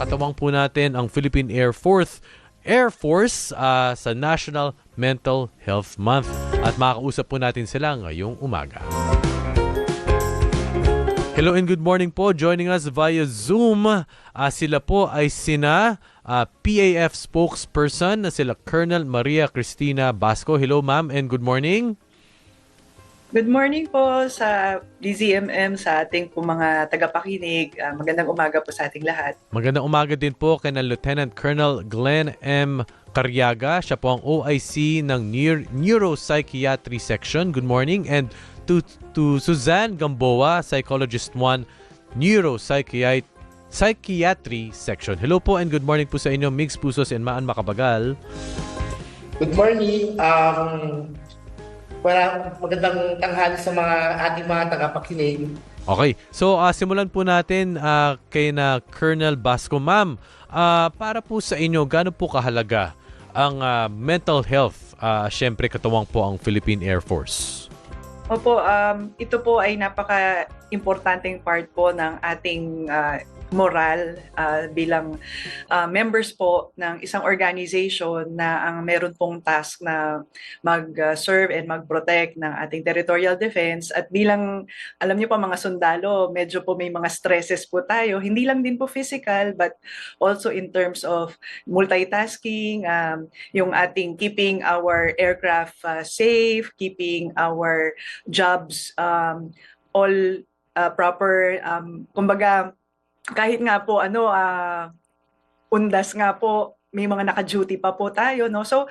Katawan po natin ang Philippine Air Force sa National Mental Health Month. At makakausap po natin sila ngayong umaga. Hello and good morning po. Joining us via Zoom, sila po ay sina PAF spokesperson na sila Colonel Maria Cristina Basco. Hello ma'am and good morning. Good morning po sa DZMM, sa ating po mga tagapakinig. Magandang umaga po sa ating lahat. Magandang umaga din po kay Lieutenant Colonel Glenn M. Carriaga. Siya po ang OIC ng Neuropsychiatry Section. Good morning. And to Suzanne Gamboa, Psychologist 1, Neuropsychiatry Section. Hello po and good morning po sa inyo, Migs Pusos and Maan Makabagal. Good morning. Magandang tanghali sa ating mga tagapakinig. Okay. So, simulan po natin kay na Colonel Basco. Ma'am, para po sa inyo, gaano po kahalaga ang mental health? Siyempre, katuwang po ang Philippine Air Force. Opo, ito po ay napaka-importanteng part po ng ating moral bilang members po ng isang organization na ang meron pong task na mag-serve and mag-protect ng ating territorial defense. At bilang, alam niyo po mga sundalo, medyo po may mga stresses po tayo, hindi lang din po physical but also in terms of multitasking, yung ating keeping our aircraft safe, keeping our jobs all proper, kumbaga kahit nga po undas nga po, may mga naka-duty pa po tayo, no? So,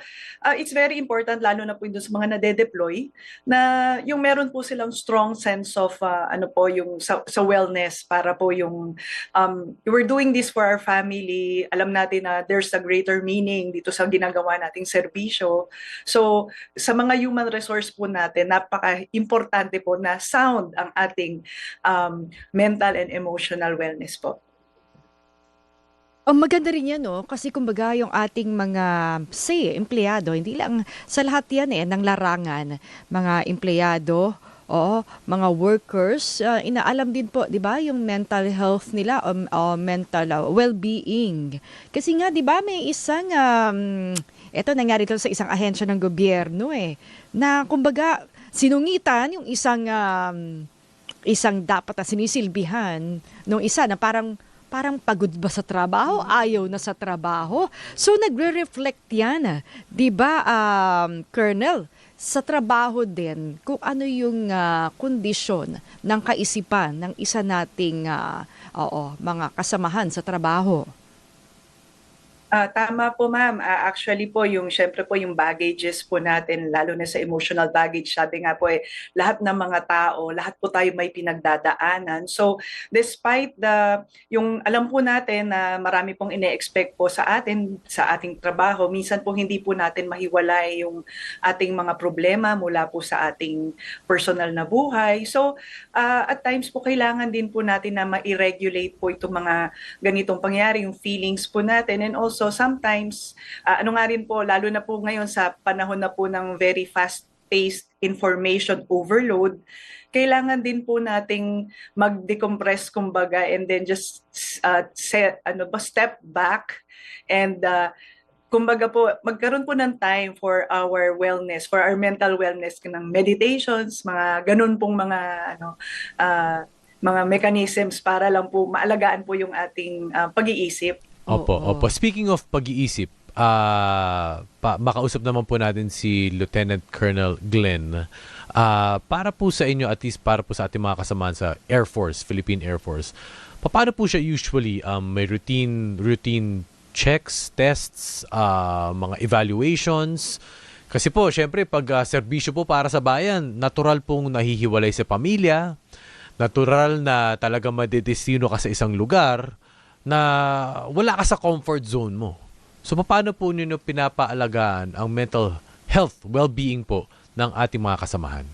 it's very important, lalo na po doon sa mga nade-deploy, na yung meron po silang strong sense of, yung sa wellness, para po yung, we're doing this for our family, alam natin na there's a greater meaning dito sa ginagawa nating serbisyo. So, sa mga human resource po natin, napaka-importante po na sound ang ating mental and emotional wellness po. Maganda rin yan, no? Kasi kumbaga yung ating mga, empleyado, hindi lang sa lahat yan ng larangan, mga empleyado, mga workers, inaalam din po, di ba, yung mental health nila o mental well-being. Kasi nga, di ba, may isang, eto nangyari to sa isang ahensya ng gobyerno na kumbaga sinungitan yung isang dapat na sinisilbihan nung isa na parang pagod ba sa trabaho? Ayaw na sa trabaho? So, nagre-reflect yan. Di ba, Colonel, sa trabaho din, kung ano yung kondisyon ng kaisipan ng isa nating mga kasamahan sa trabaho. Tama po ma'am. Actually po, syempre po yung baggages po natin, lalo na sa emotional baggage, sabi nga po lahat ng mga tao, lahat po tayo may pinagdadaanan. So despite yung alam po natin na marami pong ine-expect po sa ating trabaho, minsan po hindi po natin mahiwalay yung ating mga problema mula po sa ating personal na buhay. So at times po kailangan din po natin na ma-regulate po itong mga ganitong pangyayari, yung feelings po natin, and also sometimes, nga rin po, lalo na po ngayon sa panahon na po ng very fast-paced information overload, kailangan din po nating mag-decompress kumbaga and then just step back and kumbaga po, magkaroon po ng time for our wellness, for our mental wellness, ng meditations, mga ganun pong mga mechanisms para lang po maalagaan po yung ating pag-iisip. Opo. Speaking of pag-iisip, makausap naman po natin si Lieutenant Colonel Glenn. Para po sa inyo, at least para po sa ating mga kasamahan sa Air Force, Philippine Air Force, paano po siya usually? May routine checks, tests, mga evaluations? Kasi po, syempre, pag serbisyo po para sa bayan, natural pong nahihiwalay sa pamilya, natural na talaga madedestino ka sa isang lugar na wala ka sa comfort zone mo. So, paano po ninyo pinapaalagaan ang mental health, well-being po ng ating mga kasamahan?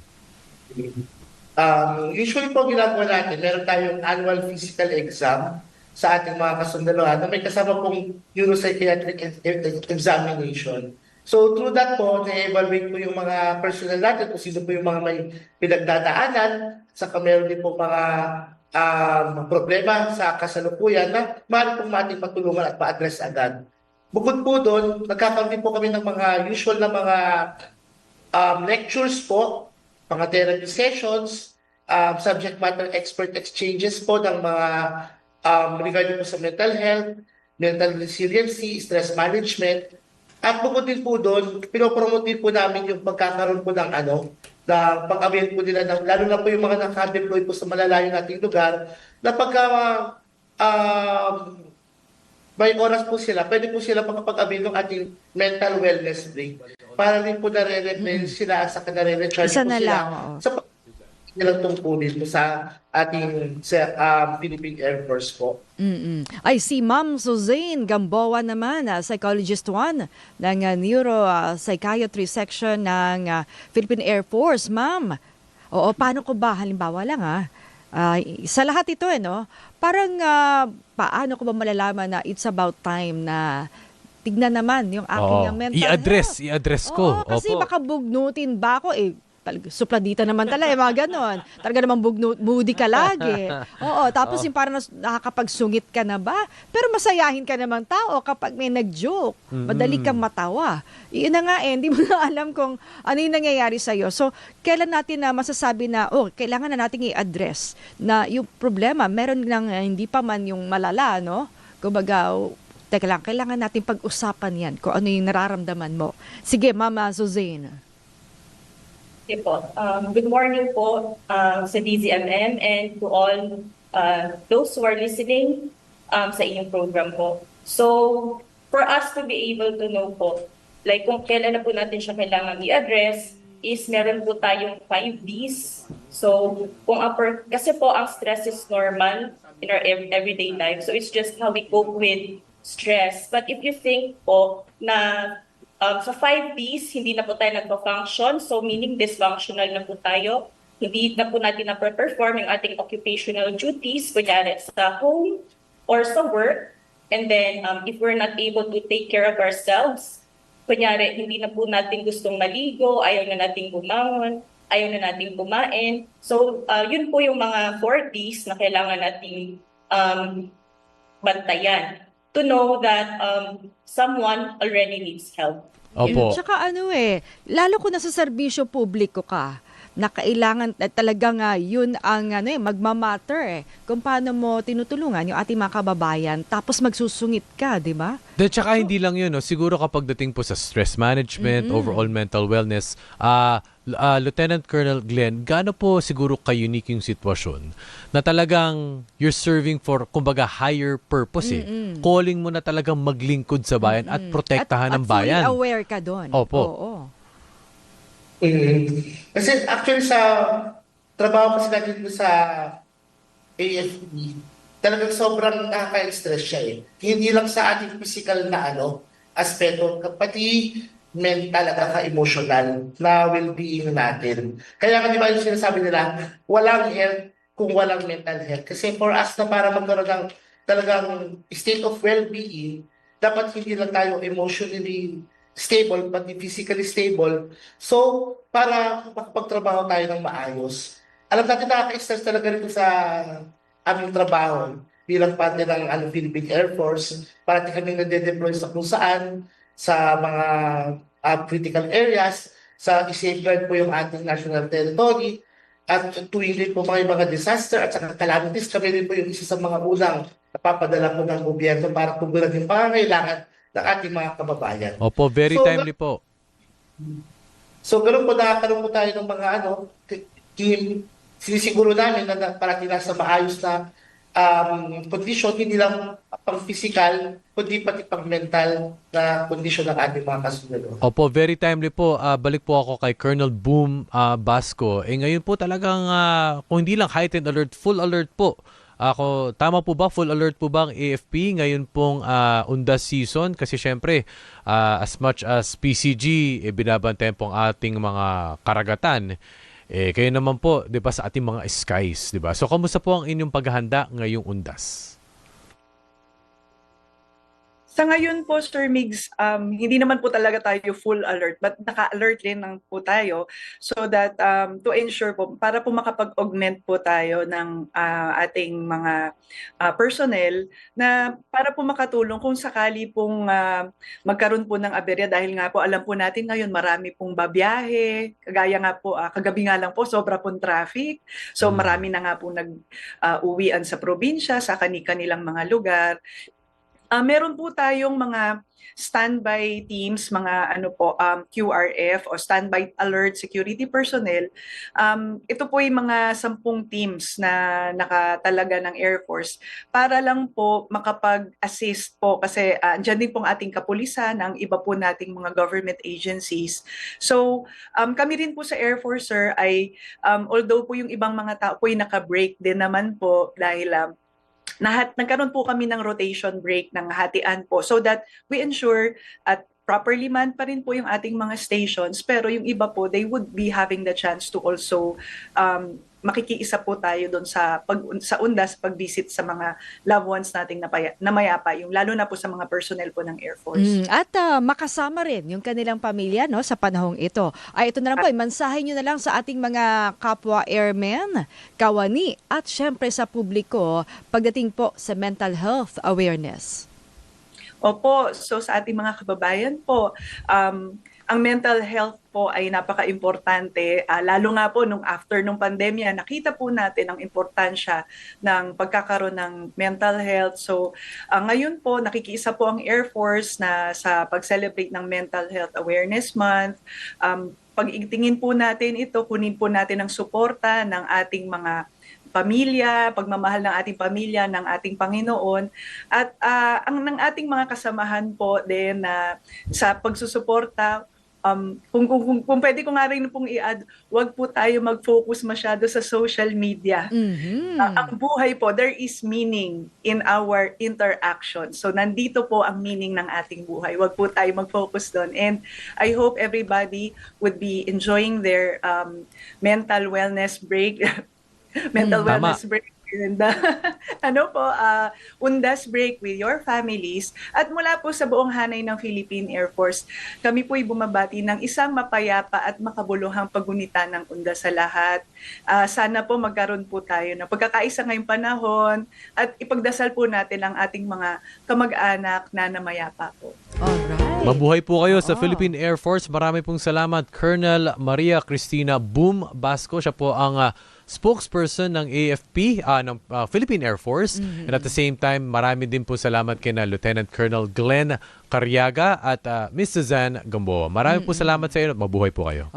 Usually po ginagawa natin, meron tayong annual physical exam sa ating mga kasundalohan na may kasama pong neuropsychiatric examination. So through that po, na-evaluate po yung mga personnel natin kung sino po yung mga may pinagdadaanan, saka meron din po mga problema sa kasalukuyan na maaari pong ating matulungan at ma-address agad. Bukod po doon, nagkakaroon din po kami ng mga usual na mga lectures po, mga therapy sessions, subject matter expert exchanges po ng mga regarding po sa mental health, mental resiliency, stress management. At bukod din po doon, pinopromote din po namin yung pagkakaroon po ng na pag-avail po nila, lalo na po yung mga naka-deploy po sa malalayo nating lugar, na pagka may oras po sila, pwede po sila makapag-avail ng ating mental wellness break. Para rin po nare-replenish sila sa nare-recharge Isa po na sila lang, oo. sa nilang tungkulin po sa ating Philippine Air Force po. Ay, si Ma'am Suzanne Gamboa naman, Psychologist 1 ng Neuropsychiatry Section ng Philippine Air Force. Ma'am, oo, paano ko ba, halimbawa lang sa lahat ito no? Parang paano ko ba malalaman na it's about time na tignan naman yung aking mental health? I-address ko. Oo, kasi Opo. baka bugnutin ba ako supladita naman talaga, mga ganon. Talaga naman moody ka lagi. Oo, tapos yung parang nakakapagsungit ka na ba? Pero masayahin ka namang tao kapag may nag-joke. Madali kang matawa. Iyon na nga hindi mo na alam kung ano yung nangyayari sa'yo. So, kailan natin na masasabi na, kailangan na natin i-address na yung problema, meron lang hindi pa man yung malala, no? Kumbaga, teka lang, kailangan natin pag-usapan yan kung ano yung nararamdaman mo. Sige, Mama Suzanne. Okay po. Good morning po sa DZMM and to all those who are listening sa inyong program po. So, for us to be able to know po, like kung kailan na po natin siya kailangan i-address, is meron po tayong 5 Ds. So, kasi po ang stress is normal in our everyday life. So, it's just how we cope with stress. But if you think po na sa 5 Ds, hindi na po tayo nagpa-function. So, meaning dysfunctional na po tayo. Hindi na po natin na-perform yung ating occupational duties, kunyari sa home or sa work. And then, if we're not able to take care of ourselves, kunyari, hindi na po natin gustong maligo, ayaw na natin bumangon, ayaw na natin kumain. So, yun po yung mga 4 Ds na kailangan natin bantayan to know that someone already needs help. Opo. Tsaka lalo kung nasa serbisyo publiko ka, na kailangan talagang yun ang magmamatter kung paano mo tinutulungan yung ating mga kababayan tapos magsusungit ka, di ba? Then tsaka hindi lang yun, no? Siguro kapag dating po sa stress management, overall mental wellness, Lieutenant Colonel Glenn, gaano po siguro ka-unique yung sitwasyon na talagang you're serving for, kumbaga, higher purpose Calling mo na talagang maglingkod sa bayan at protektahan ng bayan. At fully aware ka doon. Opo. Oo. Kasi actually sa trabaho kasi natin dito sa AFP, talagang sobrang nakaka-stress siya Hindi lang sa ating physical na aspeto, pati mental at emotional na well-being natin. Kaya di ba yung sinasabi nila, walang health kung walang mental health. Kasi for us na para magkaroon ng talagang state of well-being, dapat hindi lang tayo emotionally stable, pati physically stable. So, para makapagtrabaho tayo ng maayos. Alam natin nakaka-stress talaga rito sa aming trabaho bilang parte ng Philippine Air Force. Parati kami nade-deploy sa kung saan, sa mga critical areas, sa i-safeguard po yung ating national territory, at tuwing din po mga disaster at saka calamities, kami rin po yung isa sa mga unang napapadala po ng gobyerno para tugunan yung pangangailangan ng ating mga kababayan. Opo, very timely po. So, ganun po, nakakaroon po tayo ng mga team, sinisiguro namin na parati nasa maayos na kondisyon, hindi lang pang physical, kundi pati pang mental na kondisyon ng ating mga kasunod. Opo, very timely po. Balik po ako kay Colonel Boom Basco. Ngayon po talagang, kung hindi lang heightened alert, full alert po. Tama po ba? Full alert po ba ang AFP ngayon pong undas season? Kasi syempre, as much as PCG, binabantayan po ang ating mga karagatan. Kayo naman po, 'di ba, sa ating mga skies, 'di ba? So kamusta po ang inyong paghahanda ngayong undas? Sa ngayon po, Sir Migs, hindi naman po talaga tayo full alert, but naka-alert din lang po tayo so that to ensure po, para po makapag-augment po tayo ng ating mga personnel na para po makatulong kung sakali pong magkaroon po ng aberya dahil nga po alam po natin ngayon marami pong babiyahe, kagaya nga po, kagabi nga lang po, sobra pong traffic. So marami na nga po nag-uwian sa probinsya, sa kanilang mga lugar. Meron po tayong mga standby teams, mga QRF o standby alert security personnel. Ito po yung mga 10 teams na nakatalaga ng Air Force para lang po makapag-assist po kasi andyan din pong ating kapulisan, ang iba po nating mga government agencies. So kami rin po sa Air Force, sir, ay although po yung ibang mga tao po ay naka-break din naman po dahil nagkaroon po kami ng rotation break ng hatian po so that we ensure at properly man pa rin po yung ating mga stations pero yung iba po they would be having the chance to also makikiisa po tayo doon sa undas pag-visit sa mga loved ones nating namayapa, yung lalo na po sa mga personnel po ng Air Force. At makasama rin yung kanilang pamilya, no, sa panahong ito. Ito na lang po, mensahe nyo na lang sa ating mga kapwa airmen, kawani, at syempre sa publiko pagdating po sa mental health awareness. Opo, so sa ating mga kababayan po, ang mental health po ay napaka-importante. Lalo nga po nung after nung pandemya, nakita po natin ang importansya ng pagkakaroon ng mental health. So ngayon po, nakikiisa po ang Air Force na sa pag-celebrate ng Mental Health Awareness Month. Pag-itingin po natin ito, kunin po natin ang suporta ng ating mga pamilya, pagmamahal ng ating pamilya, ng ating Panginoon, at ang ng ating mga kasamahan po din na sa pagsusuporta. Kung pwede ko nga rin pong i-add, wag po tayo mag-focus masyado sa social media. Ang buhay po, there is meaning in our interaction. So nandito po ang meaning ng ating buhay. Wag po tayo mag-focus doon. And I hope everybody would be enjoying their mental wellness break. Wellness break and undas break with your families. At mula po sa buong hanay ng Philippine Air Force, kami po'y bumabati ng isang mapayapa at makabuluhang pagunita ng undas sa lahat. Sana po magkaroon po tayo ng pagkakaisa ngayong panahon at ipagdasal po natin ang ating mga kamag-anak na namayapa po. Alright. Mabuhay po kayo sa Philippine Air Force. Marami pong salamat, Colonel Maria Cristina Boom Basco. Siya po ang spokesperson ng AFP, ng Philippine Air Force. And at the same time, marami din po salamat kina Lieutenant Colonel Glenn Cariaga at Miss Suzanne Gamboa. Marami po salamat sa inyo at mabuhay po kayo.